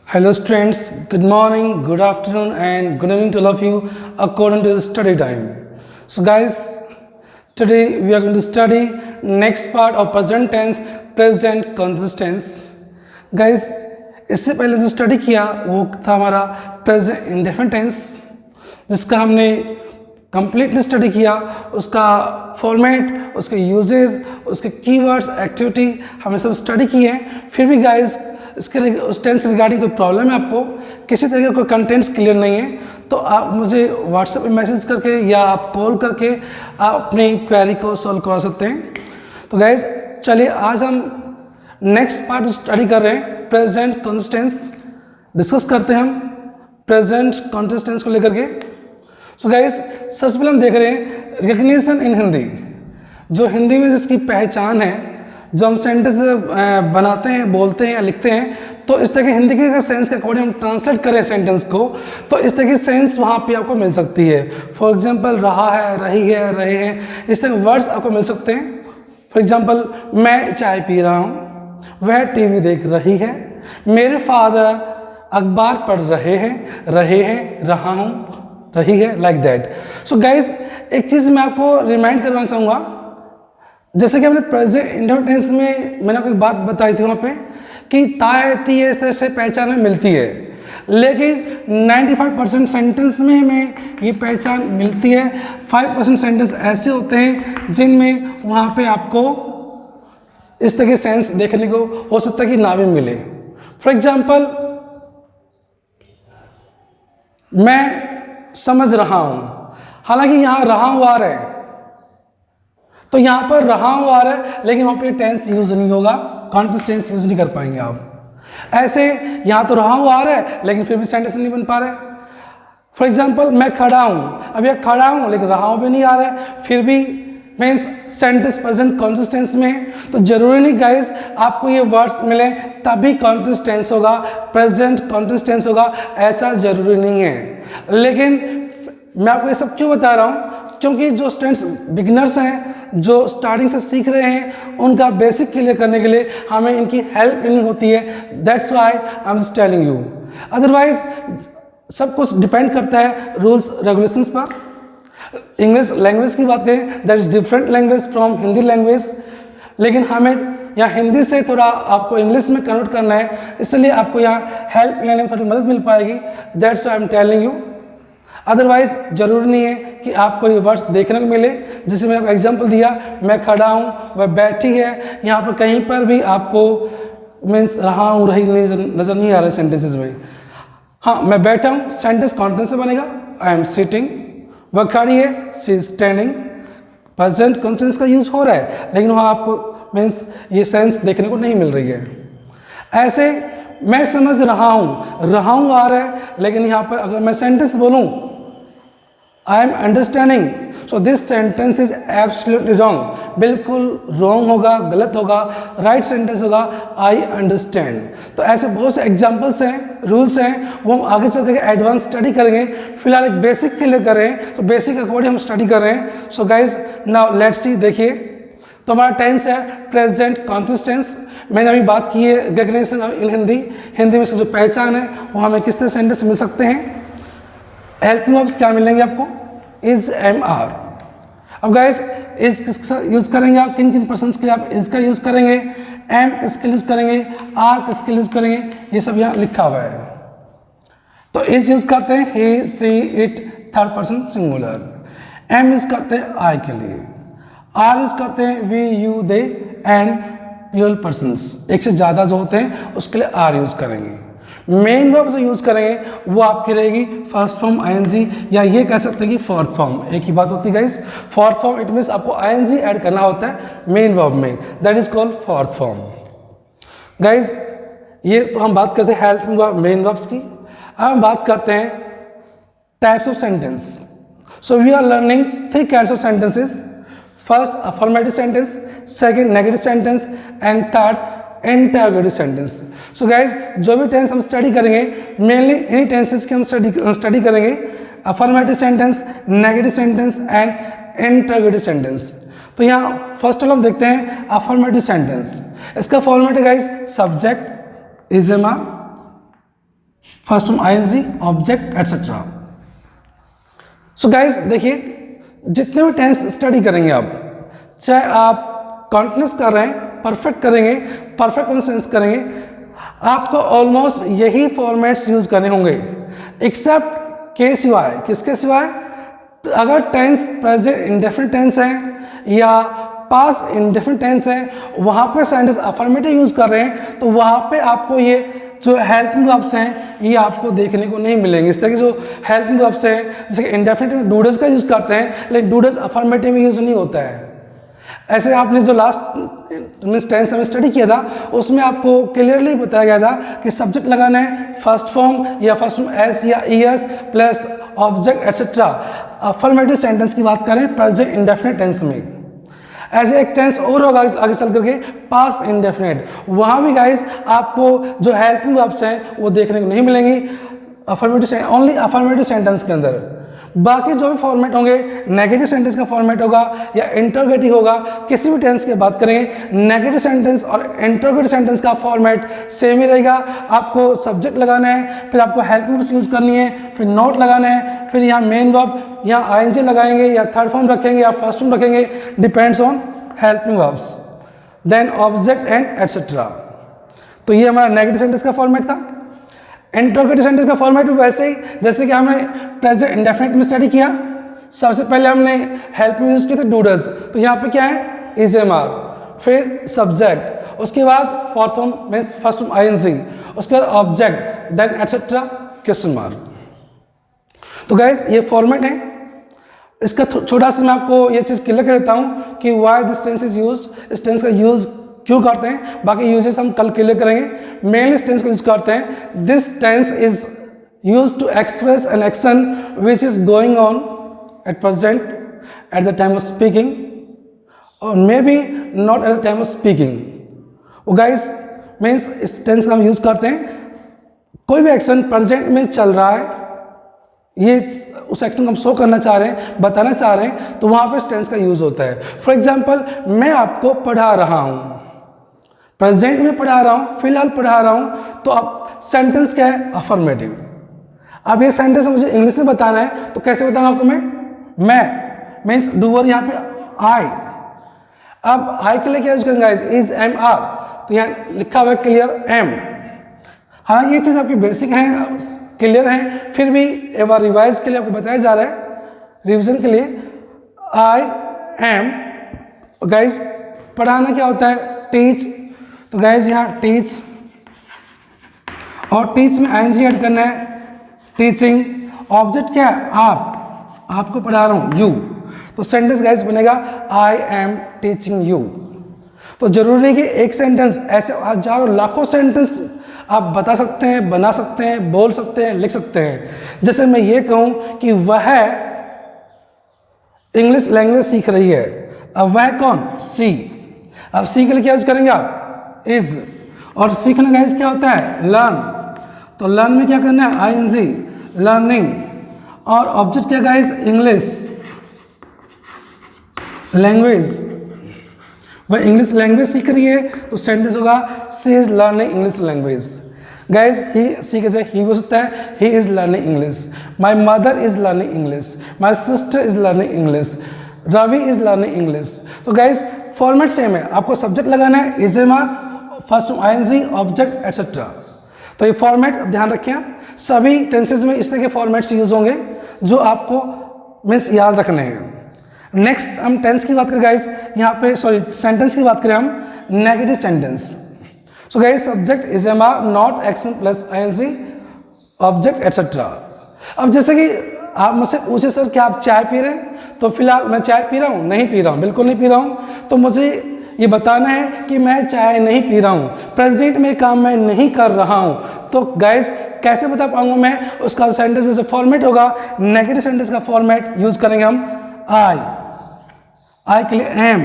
Hello students, good morning, good afternoon and good evening to all of you according to the study time. So guys, today we are going to study next part of present tense, present continuous tense. Guys, इससे पहले जो study किया वो था हमारा present indefinite tense, जिसका हमने completely study किया, उसका फॉर्मेट, उसके यूजेस, उसके कीवर्ड्स, एक्टिविटी हमने सब स्टडी किए हैं। फिर भी गाइस इसके उस टेंस रिगार्डिंग कोई प्रॉब्लम है, आपको किसी तरह का कोई कंटेंट्स क्लियर नहीं है, तो आप मुझे व्हाट्सएप पे मैसेज करके या आप कॉल करके आप अपनी क्वेरी को सॉल्व करवा सकते हैं। तो गाइज चलिए आज हम नेक्स्ट पार्ट स्टडी कर रहे हैं, प्रेजेंट कंटिन्यूअस टेंस डिस्कस करते हैं हम प्रेजेंट कंटिन्यूअस टेंस को लेकर के। सो गाइज सबसे पहले हम देख रहे हैं रिकग्निशन इन हिंदी, जो हिंदी में जिसकी पहचान है, जो हम सेंटेंस बनाते हैं, बोलते हैं या लिखते हैं, तो इस तरह के हिंदी के सेंस के अकॉर्डिंग हम ट्रांसलेट करें सेंटेंस को, तो इस तरह की सेंस वहाँ पे आपको मिल सकती है। फॉर एग्जांपल रहा है, रही है, रहे हैं, इस तरह के वर्ड्स आपको मिल सकते हैं। फॉर एग्जांपल मैं चाय पी रहा हूँ, वह टीवी देख रही है, मेरे फादर अखबार पढ़ रहे हैं, रहा हूँ, रही है, लाइक दैट। सो गाइज एक चीज़ मैं आपको रिमाइंड करवाना चाहूँगा, जैसे कि हमने प्रेजेंट इंडेफिनिट टेंस में मैंने आपको एक बात बताई थी वहाँ पे कि ताय ती इस तरह से पहचान में मिलती है, लेकिन 95% सेंटेंस में हमें ये पहचान मिलती है। 5% सेंटेंस ऐसे होते हैं जिनमें वहाँ पे आपको इस तरह के सेंस देखने को हो सकता है कि ना भी मिले। फॉर एग्जाम्पल मैं समझ रहा हूँ, हालांकि यहाँ रहा हूँ आ रहा है, तो यहाँ पर रहा हुआ आ रहा है, लेकिन वहाँ पे टेंस यूज नहीं होगा, कंटिन्यूअस टेंस यूज नहीं कर पाएंगे आप। ऐसे यहाँ तो रहा हुआ आ रहा है, लेकिन फिर भी सेंटेंस नहीं बन पा रहा है। फॉर एग्जांपल मैं खड़ा हूँ, अब यह खड़ा हूँ लेकिन रहा हूँ भी नहीं आ रहा है, फिर भी means sentence present continuous tense में है। तो जरूरी नहीं गाइस आपको ये वर्ड्स मिले तभी कंटिन्यूअस टेंस होगा, प्रेजेंट कंटिन्यूअस टेंस होगा, ऐसा जरूरी नहीं है। लेकिन मैं आपको ये सब क्यों बता रहा हूँ, क्योंकि जो स्टूडेंट्स बिगिनर्स हैं, जो स्टार्टिंग से सीख रहे हैं, उनका बेसिक क्लियर करने के लिए हमें इनकी हेल्प लेनी होती है। That's why I am just telling you. Otherwise सब कुछ डिपेंड करता है रूल्स रेगुलेशंस पर। इंग्लिश लैंग्वेज की बात करें, that is different language from Hindi language, लेकिन हमें यहाँ हिंदी से थोड़ा आपको इंग्लिश में कन्वर्ट करना है, इसलिए आपको यहाँ हेल्प लेने में थोड़ी मदद मिल पाएगी। That's why I am telling you. Otherwise जरूरी नहीं है कि आपको ये वर्ड्स देखने को मिले। जैसे मैंने आपको एग्जांपल दिया, मैं खड़ा हूँ, वह बैठी है, यहाँ पर कहीं पर भी आपको मीन्स रहा हूँ, रही नजर नहीं आ रहा है सेंटेंसेस में। हाँ, मैं बैठा हूँ सेंटेंस कॉन्टिन्यूअस से बनेगा, आई एम सिटिंग। वह खड़ी है, सी इज स्टैंडिंग। प्रेजेंट कंटिन्यूअस का यूज हो रहा है, लेकिन वहाँ आपको मीन्स ये सेंस देखने को नहीं मिल रही है। ऐसे मैं समझ रहा हूँ आ रहा है, लेकिन यहाँ पर अगर मैं सेंटेंस बोलूँ I am understanding, so this sentence is absolutely wrong, बिल्कुल रॉन्ग होगा, गलत होगा। राइट सेंटेंस होगा आई अंडरस्टैंड। तो ऐसे बहुत से एग्जाम्पल्स हैं, रूल्स हैं, वो हम आगे चल के एडवांस स्टडी करेंगे। फिलहाल एक बेसिक के लिए कर रहे हैं, तो बेसिक अकॉर्डिंग हम स्टडी कर रहे हैं। So guys now let's see, देखिए तो हमारा टेंस है प्रेजेंट कंटिन्यूअस टेंस। मैंने अभी बात की है रिकग्निशन इन हिंदी, हिंदी में से जो पहचान है वो हमें किस तरह सेंटेंस मिल सकते हैं। हेल्पिंग वर्ब्स क्या मिलेंगे आपको, इज, एम, आर। अब गाइस इज किसका यूज करेंगे आप, किन किन पर्सन्स के लिए आप इज का यूज करेंगे, एम किसके यूज करेंगे, आर किसके यूज करेंगे, ये सब यहाँ लिखा हुआ है। तो इज यूज करते हैं he, she, it, third person singular. Am use करते हैं आई के लिए, आर यूज करते हैं we, you, they and plural persons, एक से ज़्यादा जो होते हैं उसके लिए आर यूज करेंगे। मेन वर्ब जो यूज करेंगे वो आपकी रहेगी फर्स्ट फॉर्म आईएनजी, या ये कह सकते हैं कि फोर्थ फॉर्म। एक ही बात होती है guys, fourth form it means आपको आईएनजी ऐड करना होता है मेन वर्ब में, that is called fourth form. Guys ये तो हम बात करते हैं हेल्पिंग वर्ब, मेन वर्ब्स की। अब हम बात करते हैं types of sentence. So we are learning 3 kinds of sentences. First affirmative sentence, second negative sentence and third interrogative sentence. So guys जो भी टेंस हम स्टडी करेंगे, मेनली इन्हीं टेंसेस की हम स्टडी करेंगे, affirmative sentence, negative sentence and interrogative sentence. तो यहाँ फर्स्ट ऑफ हम देखते हैं अफर्मेटिव सेंटेंस। इसका फॉर्मेट है guys subject is, am, are, first form ING, object etcetera. So guys देखिए, जितने भी टेंस स्टडी करेंगे आप, चाहे आप कॉन्टिन्यूस कर रहे हैं, परफेक्ट करेंगे, परफेक्ट टेंस करेंगे, आपको ऑलमोस्ट यही फॉर्मेट्स यूज करने होंगे, एक्सेप्ट के सिवाय। किसके सिवाय? अगर टेंस प्रेजेंट इंडेफिनिट टेंस है या पास इंडेफिनिट टेंस है, वहां पे सेंटेंस अफर्मेटिव यूज कर रहे हैं, तो वहां पे आपको ये जो हेल्पिंग वर्ब्स हैं ये आपको देखने को नहीं मिलेंगे। इस तरह के जो हेल्पिंग वर्ब्स हैं, जैसे कि इंडेफिनिट में डू डज का यूज करते हैं, लेकिन डू डज अफर्मेटिव में यूज नहीं होता है। ऐसे आपने जो लास्ट मीन्स टेंस में स्टडी किया था, उसमें आपको क्लियरली बताया गया था कि सब्जेक्ट लगाना है फर्स्ट फॉर्म या फर्स्ट फॉर्म एस या ES plus object etcetera. Affirmative sentence की बात करें प्रेजेंट इंडेफिनिट टेंस में। ऐसे एक टेंस और होगा आगे चल करके पास इंडेफिनिट, वहां भी गाइस आपको जो हेल्पिंग वर्ब्स हैं वो देखने को नहीं मिलेंगी अफर्मेटिव, ओनली अफर्मेटिव सेंटेंस के अंदर। बाकी जो भी फॉर्मेट होंगे, नेगेटिव सेंटेंस का फॉर्मेट होगा या इंटरोगेटिव होगा, किसी भी टेंस की बात करेंगे, नेगेटिव सेंटेंस और इंटरोगेटिव सेंटेंस का फॉर्मेट सेम ही रहेगा। आपको सब्जेक्ट लगाना है, फिर आपको हेल्पिंग वर्ब्स यूज करनी है, फिर नोट लगाना है, फिर यहाँ मेन वर्ब, यहाँ आईएनजी लगाएंगे या थर्ड फॉर्म रखेंगे या फर्स्ट फॉर्म रखेंगे, depends on helping verbs, then object and etcetera. तो ये हमारा नेगेटिव सेंटेंस का फॉर्मेट था। इंटरोगेटिव सेंटेंस का फॉर्मेट भी वैसे ही, जैसे कि हमने प्रेजेंट इंडेफिनिट में स्टडी किया, सबसे पहले हमने हेल्प में यूज किए थे डू डज, तो यहाँ पे क्या है इज एम आर, फिर सब्जेक्ट, उसके बाद fourth form means first form ING, उसके बाद object, then etcetera question mark. तो गाइज ये फॉर्मेट है। इसका छोटा सा मैं आपको ये चीज़ क्लियर कर देता हूँ कि why this tense is use, इस टेंस का यूज क्यों करते हैं, बाकी यूजेस हम कल क्लियर करेंगे। मेनली इस टेंस को यूज करते हैं, this tense is use to express an action which is going on at present at the time of speaking और may be not at the time of speaking. वो guys means इस tense का हम use करते हैं, कोई भी action present में चल रहा है, ये उस एक्शन को हम शो करना चाह रहे हैं, बताना चाह रहे हैं, तो वहां पे इस टेंस का यूज होता है। फॉर एग्जाम्पल, मैं आपको पढ़ा रहा हूं, प्रेजेंट में पढ़ा रहा हूं, फिलहाल पढ़ा रहा हूं, तो अब सेंटेंस क्या है अफर्मेटिव। अब ये सेंटेंस मुझे इंग्लिश में बताना है, तो कैसे बताऊंगा आपको मैं मीन्स डूअर यहाँ पे आई। अब आई के लिए क्या यूज करेंगे इज एम आर, तो यहाँ लिखा हुआ है क्लियर एम। हालांकि ये चीज आपकी बेसिक है, क्लियर है, फिर भी एक बार रिवाइज के लिए आपको बताया जा रहा है, रिवीजन के लिए। आई एम, गाइज पढ़ाना क्या होता है टीच, तो गाइज यहाँ टीच और टीच में आईएनजी ऐड करना है, टीचिंग। ऑब्जेक्ट क्या है आपको पढ़ा रहा हूँ यू, तो सेंटेंस गाइज बनेगा आई एम टीचिंग यू। तो जरूरी नहीं कि एक सेंटेंस, ऐसे हजारों लाखों सेंटेंस आप बता सकते हैं, बना सकते हैं, बोल सकते हैं, लिख सकते हैं। जैसे मैं ये कहूं कि वह इंग्लिश लैंग्वेज सीख रही है, अब वह कौन सी, अब सी के लिए क्या यूज करेंगे आप इज, और सीखना गाइस क्या होता है लर्न, तो लर्न में क्या करना है आईएनजी लर्निंग, और ऑब्जेक्ट क्या गाइस इंग्लिश लैंग्वेज, वह इंग्लिश लैंग्वेज सीख रही है, तो सेंटेंस होगा she is learning English language. Guys he she के ही हो सकता है he is learning English, my mother is learning English, my sister is learning English, Ravi is learning English. तो गाइज फॉर्मेट सेम है, आपको सब्जेक्ट लगाना है is am are, first ING, object etcetera. तो ये फॉर्मेट ध्यान रखें आप, सभी टेंसेज में इस तरह के फॉर्मेट्स यूज होंगे जो आपको मीन्स याद रखने हैं। नेक्स्ट हम टेंस की बात करें गाइस, यहाँ पे सॉरी सेंटेंस की बात करें हम, negative sentence. So guys subject is am are, not action plus ING, object etcetera. अब जैसे कि आप मुझसे पूछे सर क्या आप चाय पी रहे हैं, तो फिलहाल मैं चाय पी रहा हूँ, नहीं पी रहा हूँ, बिल्कुल नहीं पी रहा हूँ, तो मुझे ये बताना है कि मैं चाय नहीं पी रहा हूँ, प्रेजेंट में काम मैं नहीं कर रहा हूँ। तो गाइस कैसे बता पाऊंगा मैं, उसका सेंटेंस जो फॉर्मेट होगा नेगेटिव सेंटेंस का फॉर्मेट यूज करेंगे हम आई के लिए एम,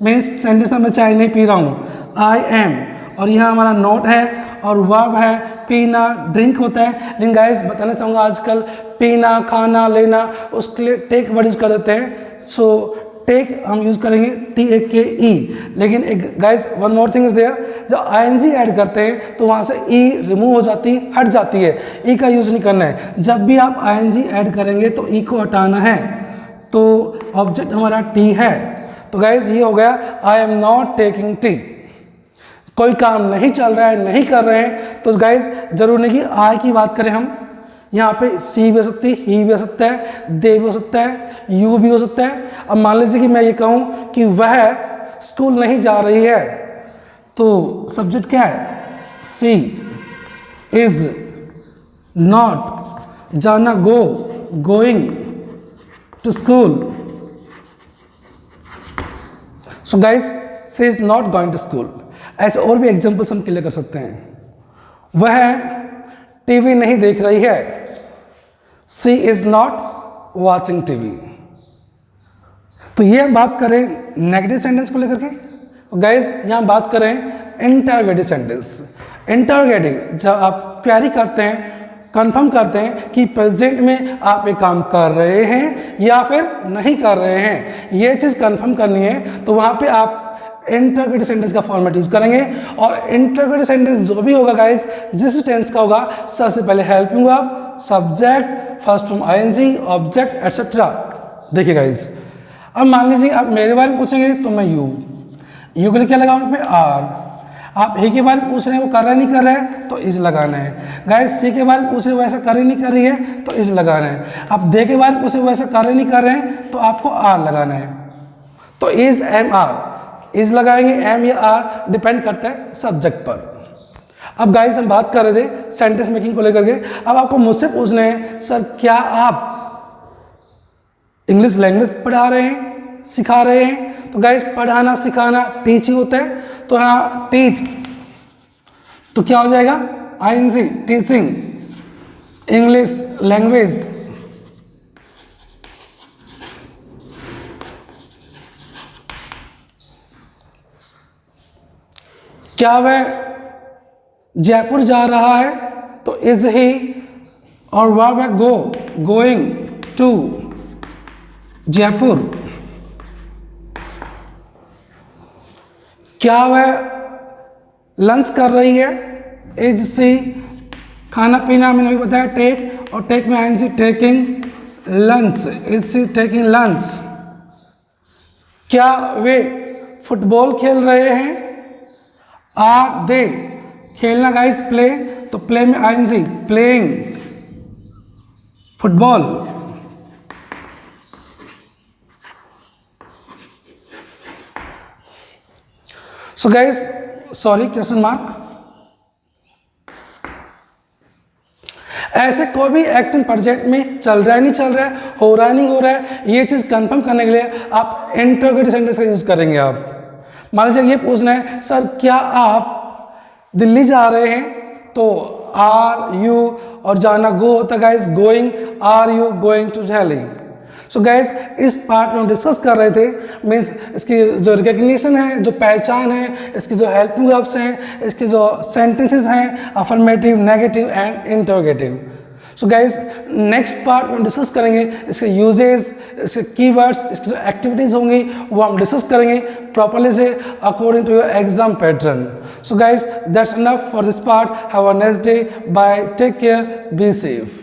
मीन्स सेंटेंस मैं चाय नहीं पी रहा हूँ आई एम, और यहाँ हमारा नोट है और वर्ब है पीना, ड्रिंक होता है। लेकिन गाइस बताना चाहूँगा आजकल पीना खाना लेना उसके लिए टेक वर्ड यूज कर देते हैं, सो टेक हम यूज करेंगे TAKE। लेकिन एक guys one more thing is there, जब आईएनजी ऐड करते हैं तो वहाँ से ई रिमूव हो जाती, हट जाती है, ई का यूज़ नहीं करना है। जब भी आप आईएनजी ऐड करेंगे तो ई को हटाना है। तो ऑब्जेक्ट हमारा टी है। तो गाइज ये हो गया I am not taking tea. कोई काम नहीं चल रहा है, नहीं कर रहे हैं, तो गाइज जरूर नहीं कि आई की बात करें हम, यहाँ पे सी भी हो सकती है, ही भी हो सकता है, दे भी हो सकता है, यू भी हो सकता है। अब मान लीजिए कि मैं ये कहूँ कि वह स्कूल नहीं जा रही है, तो सब्जेक्ट क्या है? सी इज नॉट, जाना go, going to school. So guys she is not going to school. ऐसे और भी एग्जाम्पल्स हम क्लियर कर सकते हैं। वह टीवी नहीं देख रही है, सी इज नॉट वॉचिंग टीवी। तो ये हम बात करें नेगेटिव सेंटेंस को लेकर के। गाइज यहाँ बात करें इंटरोगेटिव सेंटेंस। इंटरोगेटिव जब आप क्वेरी करते हैं, कंफर्म करते हैं कि प्रेजेंट में आप एक काम कर रहे हैं या फिर नहीं कर रहे हैं, ये चीज़ कंफर्म करनी है, तो वहाँ पे आप इंटरोगेटिव सेंटेंस का फॉर्मेट यूज करेंगे। और इंटरोगेटिव सेंटेंस जो भी होगा गाइज, जिस टेंस का होगा, सबसे पहले helping verb, subject, first form ING, object etcetera. देखिए गाइज, अब मान लीजिए आप मेरे बारे में पूछेंगे तो मैं यू के लिए क्या लगाऊं? मैं आर। आप ए के बारे में पूछ रहे हैं, वो कर रहा नहीं कर रहा है, तो इज लगाना है। गाइज सी के बारे में पूछ रहे हैं, वो ऐसा कर रही नहीं कर रही है, तो इज लगाना है। आप दे के बारे में पूछ रहे हैं, वो ऐसा कर रहे नहीं कर रहे हैं, तो आपको आर लगाना है। तो इज एम आर, इज लगाएंगे, एम या आर डिपेंड करता है सब्जेक्ट पर। अब गाइस हम बात कर रहे थे सेंटेंस मेकिंग को लेकर के। अब आपको मुझसे पूछना है, सर क्या आप इंग्लिश लैंग्वेज पढ़ा रहे हैं, सिखा रहे हैं? तो गाइस पढ़ाना सिखाना टीच ही होता है, तो यहाँ टीच तो क्या हो जाएगा? ING, teaching English language. क्या वह जयपुर जा रहा है? तो इज ही, और वह गोइंग टू जयपुर। क्या वह लंच कर रही है? इज सी, खाना पीना मैंने भी बताया टेक, और टेक में ING, taking lunch, is she taking lunch. क्या वे फुटबॉल खेल रहे हैं? आर दे, खेलना गाइस प्ले, तो प्ले में ING, playing football. So guys sorry question mark. ऐसे कोई भी एक्शन प्रेजेंट में चल रहा है नहीं चल रहा है, हो रहा है नहीं हो रहा है, ये चीज कंफर्म करने के लिए आप इंटरोगेटिव सेंटेंस का यूज करेंगे। आप मान लीजिए ये पूछना है, सर क्या आप दिल्ली जा रहे हैं? तो आर यू, और जाना गो होता है guys, going, are you going to Delhi. So guys इस पार्ट में हम डिस्कस कर रहे थे, मीन्स इसकी जो रिकग्निशन है, जो पहचान है, इसकी जो हेल्पिंग वर्ब्स हैं, इसके जो सेंटेंसेस हैं, affirmative, negative and interrogative. So guys next part में हम डिस्कस करेंगे इसके यूजेस, इसके कीवर्ड्स, इसकी जो एक्टिविटीज़ होंगी वो हम डिस्कस करेंगे प्रॉपरली से according to your exam pattern. So guys that's enough for this part. Have a nice day, bye, take care, be safe.